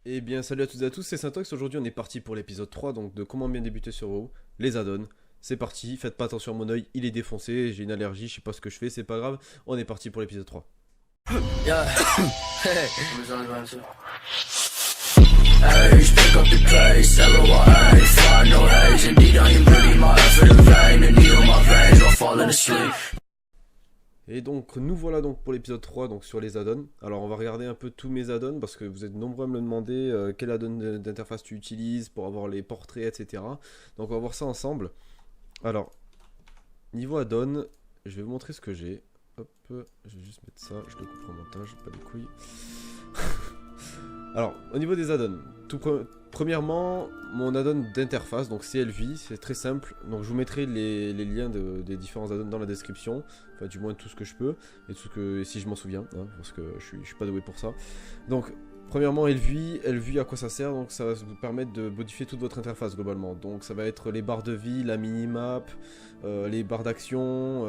Eh bien, salut à toutes et à tous, c'est Syntox. Aujourd'hui, on est parti pour l'épisode 3, donc de comment bien débuter sur WoW, les add-ons. C'est parti, faites pas attention à mon oeil, il est défoncé, j'ai une allergie, je sais pas ce que je fais, c'est pas grave. On est parti pour l'épisode 3. Yeah. Hey. Hey, pick up the pace, everyone, hey, find no haze. Indeed, I am breathing my effort in vain. And needle my veins, I'm falling asleep. Et donc, nous voilà donc pour l'épisode 3, donc sur les add-ons. Alors, on va regarder un peu tous mes add-ons, parce que vous êtes nombreux à me le demander, quel add-on d'interface tu utilises pour avoir les portraits, etc. Donc, on va voir ça ensemble. Alors, niveau add-on, je vais vous montrer ce que j'ai. Hop, je vais juste mettre ça, je le coupe en montage, pas les couilles. Alors, au niveau des add-ons, premièrement, mon add-on d'interface, donc CLV, c'est très simple. Donc, je vous mettrai les liens des différents add-ons dans la description. Enfin, du moins tout ce que je peux, et tout ce que, si je m'en souviens, hein, parce que je suis pas doué pour ça. Donc, premièrement, LV, à quoi ça sert? Donc, ça va vous permettre de modifier toute votre interface globalement. Donc, ça va être les barres de vie, la minimap, les barres d'action,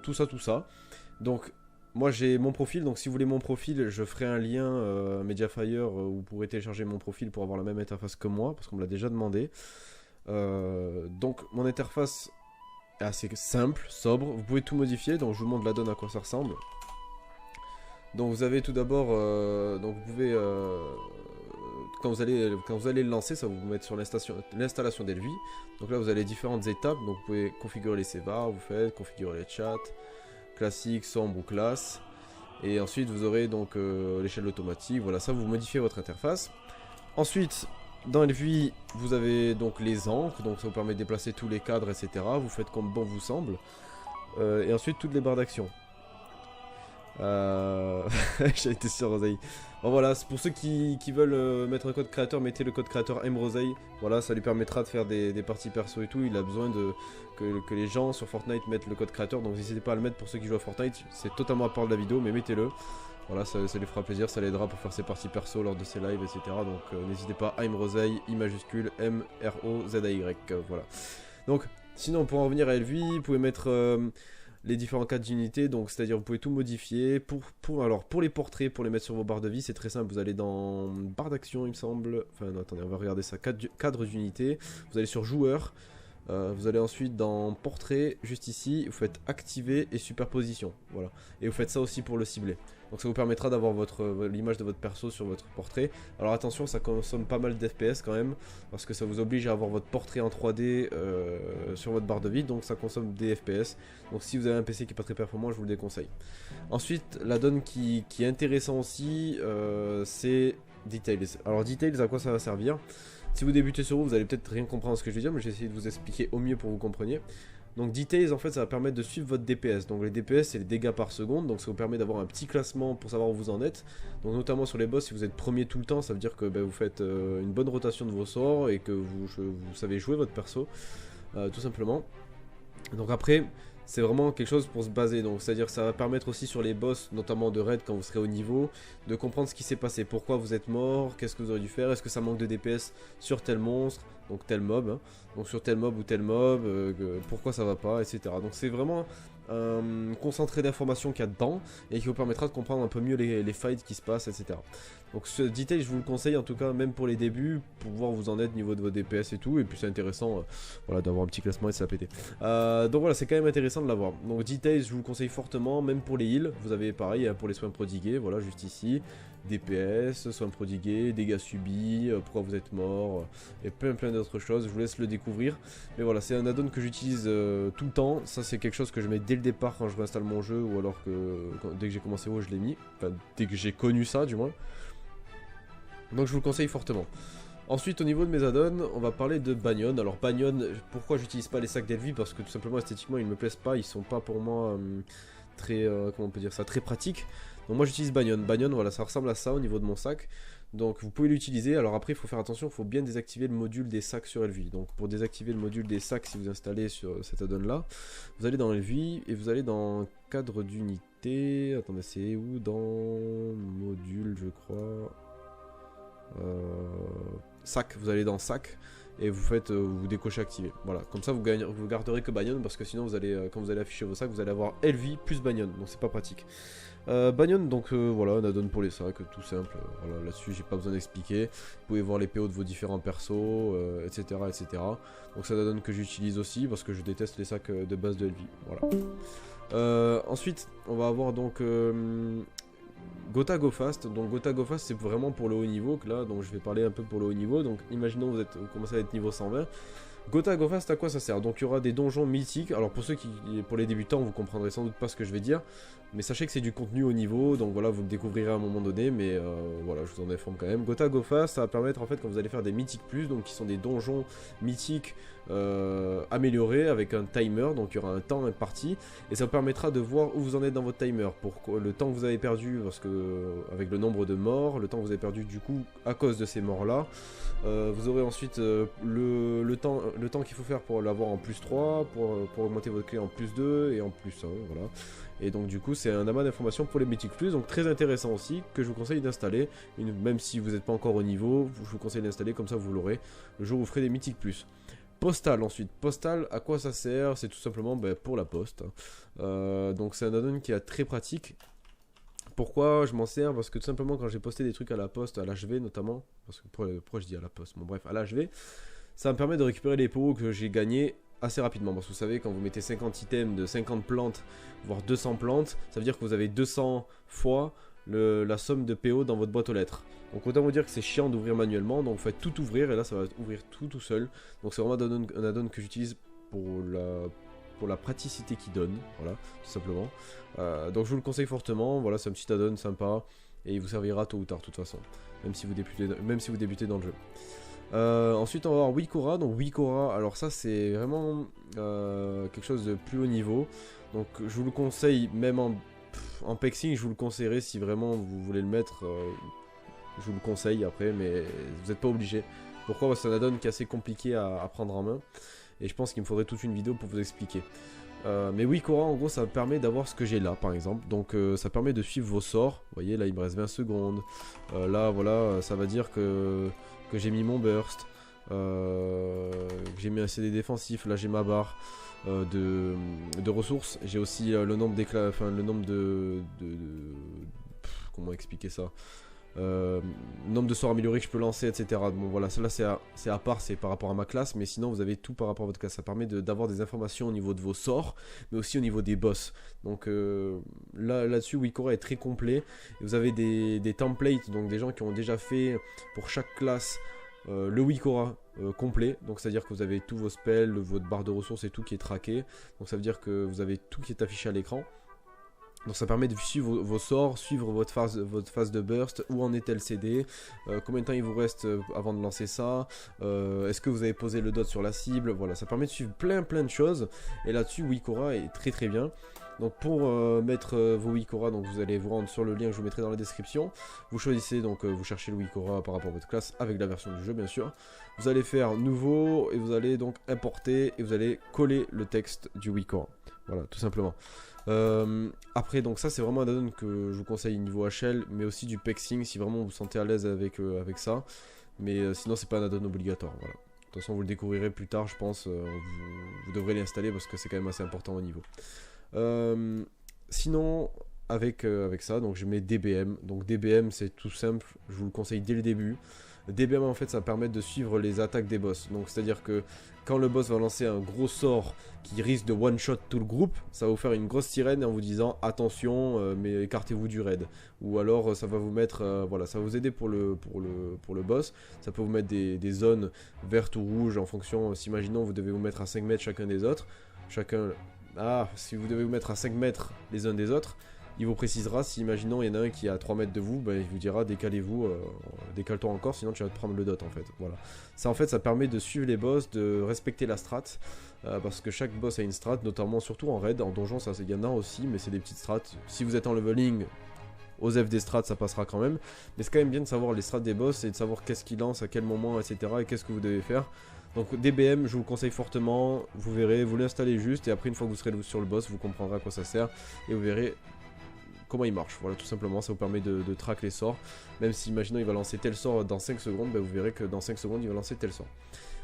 tout ça. Donc, moi j'ai mon profil, donc si vous voulez mon profil, je ferai un lien Mediafire où vous pourrez télécharger mon profil pour avoir la même interface que moi, parce qu'on me l'a déjà demandé. Donc mon interface est assez simple, sobre, vous pouvez tout modifier, donc je vous montre la donne à quoi ça ressemble. Donc vous avez tout d'abord, donc vous pouvez, quand vous allez le lancer, ça va vous mettre sur l'installation d'Elvi. Donc là vous avez différentes étapes, donc vous pouvez configurer les sévars, vous faites, configurer les chats, classique, sombre ou classe. Et ensuite vous aurez donc l'échelle automatique, voilà, ça vous modifiez votre interface. Ensuite, dans LV, vous avez donc les encres, donc ça vous permet de déplacer tous les cadres, etc. Vous faites comme bon vous semble. Et ensuite, toutes les barres d'action. J'ai été sur Roseille. Bon voilà, c'est pour ceux qui veulent mettre un code créateur, mettez le code créateur MRoseille. Voilà, ça lui permettra de faire des parties perso et tout. Il a besoin que les gens sur Fortnite mettent le code créateur. Donc n'hésitez pas à le mettre pour ceux qui jouent à Fortnite. C'est totalement à part de la vidéo, mais mettez-le. Voilà, ça lui fera plaisir, ça l'aidera pour faire ses parties perso lors de ses lives, etc. Donc n'hésitez pas, MRoseille, I majuscule, M-R-O-Z-A-Y. Voilà. Donc, sinon pour en revenir à LV, vous pouvez mettre les différents cas d'unité, donc c'est à dire vous pouvez tout modifier. Alors pour les portraits, pour les mettre sur vos barres de vie, c'est très simple, vous allez dans barre d'action il me semble, enfin non, attendez, on va regarder ça, cadre d'unité, vous allez sur joueur, vous allez ensuite dans portrait, juste ici, vous faites activer et superposition, voilà, et vous faites ça aussi pour le cibler. Donc ça vous permettra d'avoir l'image de votre perso sur votre portrait. Alors attention, ça consomme pas mal d'FPS quand même, parce que ça vous oblige à avoir votre portrait en 3D sur votre barre de vie, donc ça consomme des FPS. Donc si vous avez un PC qui est pas très performant, je vous le déconseille. Ensuite, la donne qui est intéressant aussi, c'est Details. Alors Details, à quoi ça va servir? Si vous débutez sur vous allez peut-être rien comprendre à ce que je vais dire, mais je vais essayer de vous expliquer au mieux pour que vous compreniez. Donc Details, en fait, ça va permettre de suivre votre DPS. Donc les DPS, c'est les dégâts par seconde, donc ça vous permet d'avoir un petit classement pour savoir où vous en êtes. Donc notamment sur les boss, si vous êtes premier tout le temps, ça veut dire que vous faites une bonne rotation de vos sorts et que vous savez jouer votre perso, tout simplement. Donc après, c'est vraiment quelque chose pour se baser, donc c'est-à-dire que ça va permettre aussi sur les boss, notamment de raid quand vous serez au niveau, de comprendre ce qui s'est passé, pourquoi vous êtes mort, qu'est-ce que vous aurez dû faire, est-ce que ça manque de DPS sur tel monstre, donc tel mob, hein, donc sur tel mob ou tel mob, pourquoi ça va pas, etc. Donc c'est vraiment un concentré d'informations qu'il y a dedans et qui vous permettra de comprendre un peu mieux les fights qui se passent, etc. Donc ce detail je vous le conseille en tout cas même pour les débuts, pour voir où vous en êtes au niveau de vos DPS et tout, et puis c'est intéressant voilà, d'avoir un petit classement et de s'appéter. Donc voilà, c'est quand même intéressant de l'avoir. Donc Details, je vous le conseille fortement, même pour les heals. Vous avez pareil pour les soins prodigués, voilà, juste ici. DPS, soins prodigués, dégâts subis, pourquoi vous êtes mort, et plein d'autres choses. Je vous laisse le découvrir. Mais voilà, c'est un add-on que j'utilise tout le temps. Ça, c'est quelque chose que je mets dès le départ quand je réinstalle mon jeu, ou alors que dès que j'ai commencé WoW, je l'ai mis. Enfin, dès que j'ai connu ça, du moins. Donc je vous le conseille fortement. Ensuite, au niveau de mes add-ons, on va parler de Banyan. Alors Banyan, pourquoi j'utilise pas les sacs d'Elvi? Parce que tout simplement esthétiquement ils me plaisent pas, ils sont pas pour moi très, comment on peut dire ça, très pratiques. Donc moi j'utilise Banyan. Banyan, voilà, ça ressemble à ça au niveau de mon sac. Donc vous pouvez l'utiliser. Alors après il faut faire attention, il faut bien désactiver le module des sacs sur Elvi. Donc pour désactiver le module des sacs, si vous installez sur cet add-on là, vous allez dans Elvi et vous allez dans cadre d'unité. Attendez, c'est où? Dans module, je crois. Sac, vous allez dans sac et vous faites, vous décochez activer. Voilà, comme ça vous garderez que Banyan, parce que sinon vous allez, quand vous allez afficher vos sacs, vous allez avoir LV plus Banyan, donc c'est pas pratique. Banyan, donc voilà, un add-on pour les sacs, tout simple. Voilà, là-dessus j'ai pas besoin d'expliquer. Vous pouvez voir les PO de vos différents persos, etc., etc. Donc c'est un add-on que j'utilise aussi parce que je déteste les sacs de base de LV. Voilà. Ensuite, on va avoir donc Gotha Go Fast. Donc Gotha Go Fast, c'est vraiment pour le haut niveau. Que là, donc je vais parler un peu pour le haut niveau. Donc imaginons vous commencez à être niveau 120. Gotha Go Fast, à quoi ça sert? Donc il y aura des donjons mythiques. Alors pour les débutants, vous comprendrez sans doute pas ce que je vais dire, mais sachez que c'est du contenu haut niveau, donc voilà, vous le découvrirez à un moment donné, mais voilà, je vous en informe quand même. Gotha Go Fast, ça va permettre en fait quand vous allez faire des mythiques plus, donc qui sont des donjons mythiques améliorés avec un timer, donc il y aura un temps imparti, et ça vous permettra de voir où vous en êtes dans votre timer, pour le temps que vous avez perdu, parce que avec le nombre de morts, le temps que vous avez perdu du coup à cause de ces morts là. Vous aurez ensuite le temps qu'il faut faire pour l'avoir en plus 3, pour augmenter votre clé en plus 2 et en plus 1, voilà. Et donc du coup c'est un amas d'informations pour les Mythic Plus, donc très intéressant aussi, que je vous conseille d'installer, même si vous n'êtes pas encore au niveau, je vous conseille d'installer, comme ça vous l'aurez le jour où vous ferez des Mythic Plus. Postal ensuite, Postal, à quoi ça sert? C'est tout simplement pour la poste, donc c'est un add-on qui est très pratique. Pourquoi je m'en sers? Parce que tout simplement quand j'ai posté des trucs à la poste, à l'HV notamment, parce que pourquoi je dis à la poste, bon bref, à l'HV, ça me permet de récupérer les PO que j'ai gagnés assez rapidement. Parce que vous savez, quand vous mettez 50 items de 50 plantes, voire 200 plantes, ça veut dire que vous avez 200 fois la somme de PO dans votre boîte aux lettres. Donc autant vous dire que c'est chiant d'ouvrir manuellement, donc vous faites tout ouvrir et là ça va ouvrir tout seul. Donc c'est vraiment un add-on que j'utilise pour la praticité qu'il donne, voilà, tout simplement. Donc je vous le conseille fortement, voilà, c'est un petit add-on sympa, et il vous servira tôt ou tard de toute façon, même si vous débutez dans le jeu. Ensuite on va avoir Wikora, donc Wikora, alors ça c'est vraiment quelque chose de plus haut niveau, donc je vous le conseille même en pexing, je vous le conseillerais si vraiment vous voulez le mettre, je vous le conseille après, mais vous n'êtes pas obligé. Pourquoi? Parce que c'est un add-on qui est assez compliqué à prendre en main, et je pense qu'il me faudrait toute une vidéo pour vous expliquer. Mais Wikora en gros ça me permet d'avoir ce que j'ai là par exemple, donc ça permet de suivre vos sorts. Vous voyez là il me reste 20 secondes, là voilà ça va dire que j'ai mis mon burst, que j'ai mis un CD défensif, là j'ai ma barre de ressources, j'ai aussi le nombre d'éclats, enfin le nombre comment expliquer ça, nombre de sorts améliorés que je peux lancer, etc. Bon voilà, cela c'est à part, c'est par rapport à ma classe, mais sinon vous avez tout par rapport à votre classe. Ça permet d'avoir des informations au niveau de vos sorts, mais aussi au niveau des boss. Donc là-dessus, Wikora est très complet. Et vous avez des templates, donc des gens qui ont déjà fait pour chaque classe le Wikora complet. Donc c'est à dire que vous avez tous vos spells, votre barre de ressources et tout qui est traqué. Donc ça veut dire que vous avez tout qui est affiché à l'écran. Donc ça permet de suivre vos sorts, suivre votre phase de burst, où en est LCD, combien de temps il vous reste avant de lancer ça, est-ce que vous avez posé le dot sur la cible, voilà, ça permet de suivre plein de choses, et là-dessus Wikora est très bien. Donc pour mettre vos Wikora, donc vous allez vous rendre sur le lien que je vous mettrai dans la description, vous choisissez, donc vous cherchez le Wikora par rapport à votre classe, avec la version du jeu bien sûr, vous allez faire nouveau, et vous allez donc importer, et vous allez coller le texte du Wikora, voilà, tout simplement. Après donc ça c'est vraiment un add-on que je vous conseille niveau HL, mais aussi du pexing si vraiment vous vous sentez à l'aise avec ça, mais sinon c'est pas un add-on obligatoire, voilà. De toute façon vous le découvrirez plus tard je pense, vous devrez l'installer parce que c'est quand même assez important au niveau. Sinon avec ça donc je mets DBM, donc DBM c'est tout simple, je vous le conseille dès le début. DBM en fait ça permet de suivre les attaques des boss, donc c'est à dire que quand le boss va lancer un gros sort qui risque de one shot tout le groupe, ça va vous faire une grosse sirène en vous disant attention mais écartez-vous du raid, ou alors ça va vous mettre voilà, ça va vous aider pour le boss, ça peut vous mettre des zones vertes ou rouges en fonction, s'imaginons vous devez vous mettre à 5 mètres chacun des autres, si vous devez vous mettre à 5 mètres les uns des autres, il vous précisera, si imaginons il y en a un qui est à 3 mètres de vous, il vous dira décalez-vous, décale-toi encore sinon tu vas te prendre le dot en fait, voilà. Ça en fait ça permet de suivre les boss, de respecter la strat, parce que chaque boss a une strat, notamment surtout en raid, en donjon ça il y en a aussi, mais c'est des petites strats, si vous êtes en leveling, aux F des strats ça passera quand même, mais c'est quand même bien de savoir les strats des boss et de savoir qu'est-ce qu'ils lancent, à quel moment, etc. et qu'est-ce que vous devez faire. Donc DBM je vous le conseille fortement, vous verrez, vous l'installez juste et après une fois que vous serez sur le boss vous comprendrez à quoi ça sert et vous verrez comment il marche. Voilà, tout simplement, ça vous permet de track les sorts. Même si, imaginons, il va lancer tel sort dans 5 secondes, vous verrez que dans 5 secondes, il va lancer tel sort.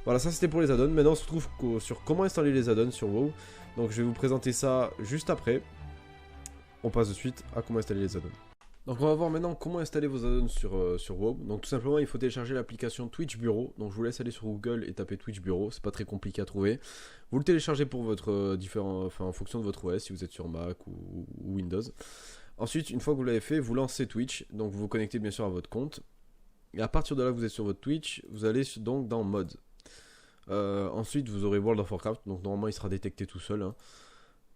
Voilà, ça c'était pour les add-ons. Maintenant, on se retrouve sur comment installer les add-ons sur WoW. Donc, je vais vous présenter ça juste après. On passe de suite à comment installer les add-ons. Donc on va voir maintenant comment installer vos add-ons sur WoW. Donc tout simplement il faut télécharger l'application Twitch Bureau. Donc je vous laisse aller sur Google et taper Twitch Bureau, c'est pas très compliqué à trouver. Vous le téléchargez pour votre en fonction de votre OS, si vous êtes sur Mac ou Windows. Ensuite, une fois que vous l'avez fait, vous lancez Twitch. Donc vous vous connectez bien sûr à votre compte. Et à partir de là, vous êtes sur votre Twitch, vous allez donc dans Mode. Ensuite vous aurez World of Warcraft, donc normalement il sera détecté tout seul.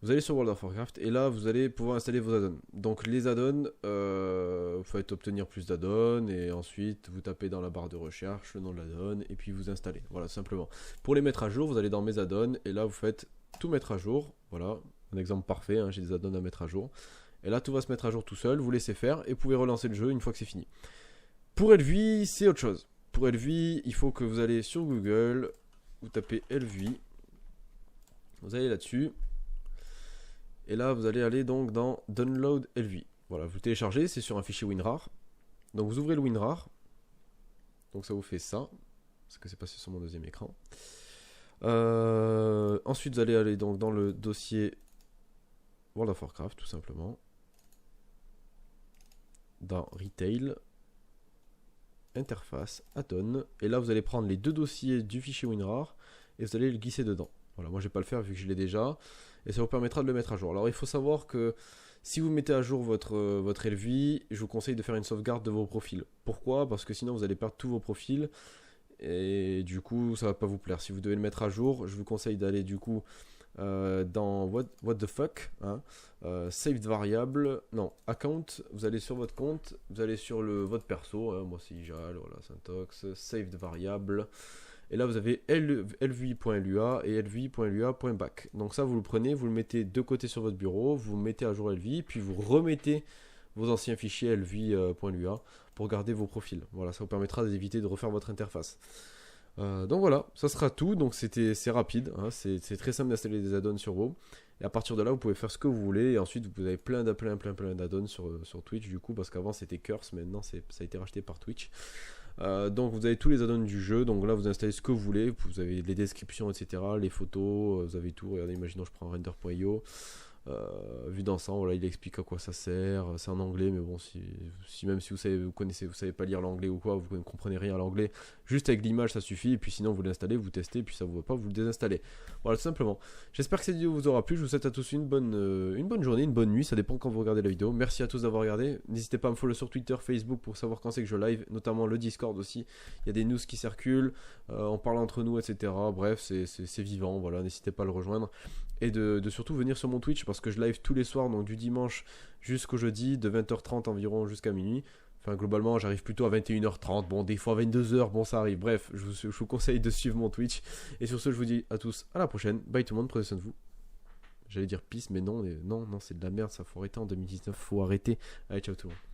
Vous allez sur World of Warcraft et là vous allez pouvoir installer vos add-ons. Donc les add-ons, vous faites obtenir plus d'add-ons et ensuite vous tapez dans la barre de recherche le nom de l'add-on et puis vous installez. Voilà, simplement. Pour les mettre à jour, vous allez dans mes add-ons et là vous faites tout mettre à jour. Voilà, un exemple parfait, hein, j'ai des add-ons à mettre à jour. Et là tout va se mettre à jour tout seul, vous laissez faire et vous pouvez relancer le jeu une fois que c'est fini. Pour Elvie, c'est autre chose. Pour Elvie, il faut que vous allez sur Google, vous tapez Elvie, vous allez là-dessus. Et là, vous allez aller donc dans Download Elvie. Voilà, vous téléchargez, c'est sur un fichier WinRAR. Donc vous ouvrez le WinRAR. Donc ça vous fait ça. Parce que c'est passé sur mon deuxième écran. Ensuite, vous allez aller donc dans le dossier World of Warcraft, tout simplement. Dans Retail. Interface, Add-on. Et là, vous allez prendre les deux dossiers du fichier WinRAR. Et vous allez le glisser dedans. Voilà, moi je vais pas le faire vu que je l'ai déjà. Et ça vous permettra de le mettre à jour. Alors il faut savoir que si vous mettez à jour votre Elvie, je vous conseille de faire une sauvegarde de vos profils. Pourquoi? Parce que sinon vous allez perdre tous vos profils. Et du coup ça va pas vous plaire. Si vous devez le mettre à jour, je vous conseille d'aller du coup dans what the fuck, hein, saved variable, non, account, vous allez sur votre compte, vous allez sur votre perso, hein, moi c'est Ijal, voilà, syntaxe, saved variable. Et là, vous avez lvi.lua et lvi.lua.back. Donc ça, vous le prenez, vous le mettez de côté sur votre bureau, vous mettez à jour lvi, puis vous remettez vos anciens fichiers lvi.lua pour garder vos profils. Voilà, ça vous permettra d'éviter de refaire votre interface. Donc voilà, ça sera tout. Donc c'est rapide, hein, c'est très simple d'installer des add-ons sur WoW. Et à partir de là, vous pouvez faire ce que vous voulez. Et ensuite, vous avez plein d'add-ons sur Twitch, du coup, parce qu'avant c'était Curse, maintenant ça a été racheté par Twitch. Donc vous avez tous les add-ons du jeu, donc là vous installez ce que vous voulez, vous avez les descriptions, etc., les photos, vous avez tout. Regardez, imaginons je prends render.io, vue d'ensemble, voilà, il explique à quoi ça sert, c'est en anglais, mais bon, même si vous savez pas lire l'anglais ou quoi, vous ne comprenez rien à l'anglais, juste avec l'image ça suffit, et puis sinon vous l'installez, vous testez, puis ça vous va pas, vous le désinstallez. Voilà, tout simplement. J'espère que cette vidéo vous aura plu, je vous souhaite à tous une bonne journée, une bonne nuit, ça dépend quand vous regardez la vidéo. Merci à tous d'avoir regardé, n'hésitez pas à me follow sur Twitter, Facebook pour savoir quand c'est que je live, notamment le Discord aussi, il y a des news qui circulent, on parle entre nous, etc. Bref, c'est vivant, voilà, n'hésitez pas à le rejoindre. Et de surtout venir sur mon Twitch parce que je live tous les soirs, donc du dimanche jusqu'au jeudi, de 20h30 environ jusqu'à minuit. Enfin, globalement, j'arrive plutôt à 21h30, bon, des fois 22h, bon, ça arrive. Bref, je vous conseille de suivre mon Twitch. Et sur ce, je vous dis à tous à la prochaine. Bye tout le monde, prenez soin de vous. J'allais dire peace, mais non, c'est de la merde, ça faut arrêter en 2019, faut arrêter. Allez, ciao tout le monde.